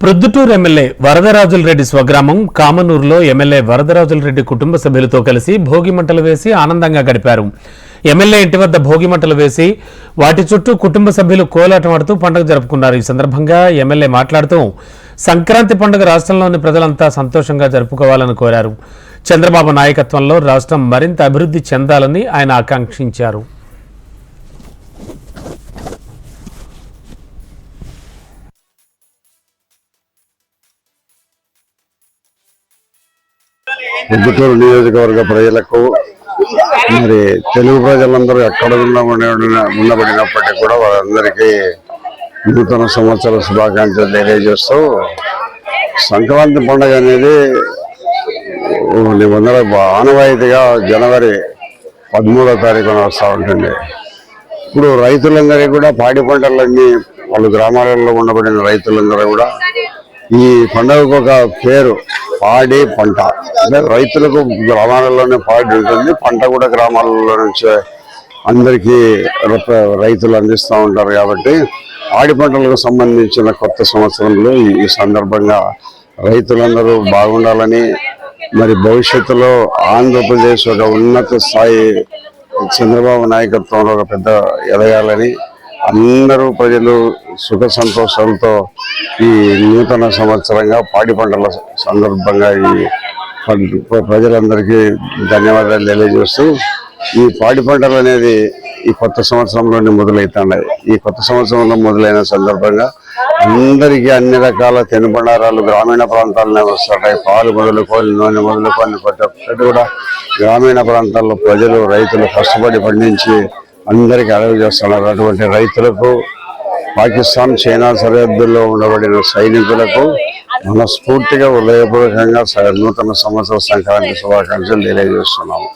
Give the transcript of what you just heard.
Proddatur MLA Varadarajula Reddy స్వగ్రామం కామనూరులో MLA Varadarajula Reddy కుటుంబ సభ్యులతో కలిసి భోగి మంటలు వేసి ఆనందంగా గడిపారు. ఎమ్మెల్యే ఇంటి వద్ద భోగి మంటలు వేసి వాటి చుట్టూ కుటుంబ సభ్యులు కోలాటమాడుతూ పండుగ జరుపుకున్నారు. ఈ సందర్భంగా ఎమ్మెల్యే మాట్లాడుతూ సంక్రాంతి పండుగ రాష్ట్రంలోని ప్రజలంతా సంతోషంగా జరుపుకోవాలని కోరారు. చంద్రబాబు నాయకత్వంలో రాష్ట్రం మరింత అభివృద్ధి చెందాలని ఆయన ఆకాంక్షించారు. ప్రొద్దుటూరు నియోజకవర్గ ప్రజలకు మరి తెలుగు ప్రజలందరూ ఎక్కడ ఉండబడినప్పటికీ కూడా వారందరికీ నూతన సంవత్సర శుభాకాంక్షలు తెలియజేస్తూ సంక్రాంతి పండుగ అనేది ఆనవాయితీగా జనవరి 13వ తారీఖున వస్తూ ఉంటుంది. ఇప్పుడు రైతులందరికీ కూడా పాడి పంటలన్నీ వాళ్ళు గ్రామాలలో ఉండబడిన రైతులందరూ కూడా ఈ పండుగకు ఒక పేరు పాడి పంట. అంటే రైతులకు గ్రామాలలోనే పాడి ఉంటుంది, పంట కూడా గ్రామాలలో నుంచి అందరికీ రైతులు అందిస్తూ ఉంటారు. కాబట్టి పాడి పంటలకు సంబంధించిన కొత్త సంవత్సరంలో ఈ సందర్భంగా రైతులందరూ బాగుండాలని, మరి భవిష్యత్తులో ఆంధ్రప్రదేశ్ ఒక ఉన్నత స్థాయి చంద్రబాబు నాయకత్వంలో ఒక పెద్ద ఎదగాలని, అందరూ ప్రజలు సుఖ సంతోషాలతో ఈ నూతన సంవత్సరంగా పాడి పంటల సందర్భంగా ఈ ప్రజలందరికీ ధన్యవాదాలు తెలియజేస్తూ, ఈ పాడి పంటలు అనేది ఈ కొత్త సంవత్సరంలోనే మొదలవుతున్నాయి. ఈ కొత్త సంవత్సరంలో మొదలైన సందర్భంగా అందరికీ అన్ని రకాల తినుబండారాలు గ్రామీణ ప్రాంతాలనే వస్తుంటాయి. పాలు మొదలుకొని నూనె మొదలుకొని ప్రతి ఒక్కటి కూడా గ్రామీణ ప్రాంతాల్లో ప్రజలు రైతులు కష్టపడి పండించి అందరికీ అలవి చేస్తున్నారు. అటువంటి రైతులకు, పాకిస్తాన్ చైనా సరిహద్దుల్లో ఉండబడిన సైనికులకు మనస్ఫూర్తిగా హృదయపూర్వకంగా నూతన సంవత్సర సంక్రాంతి శుభాకాంక్షలు తెలియజేస్తున్నాము.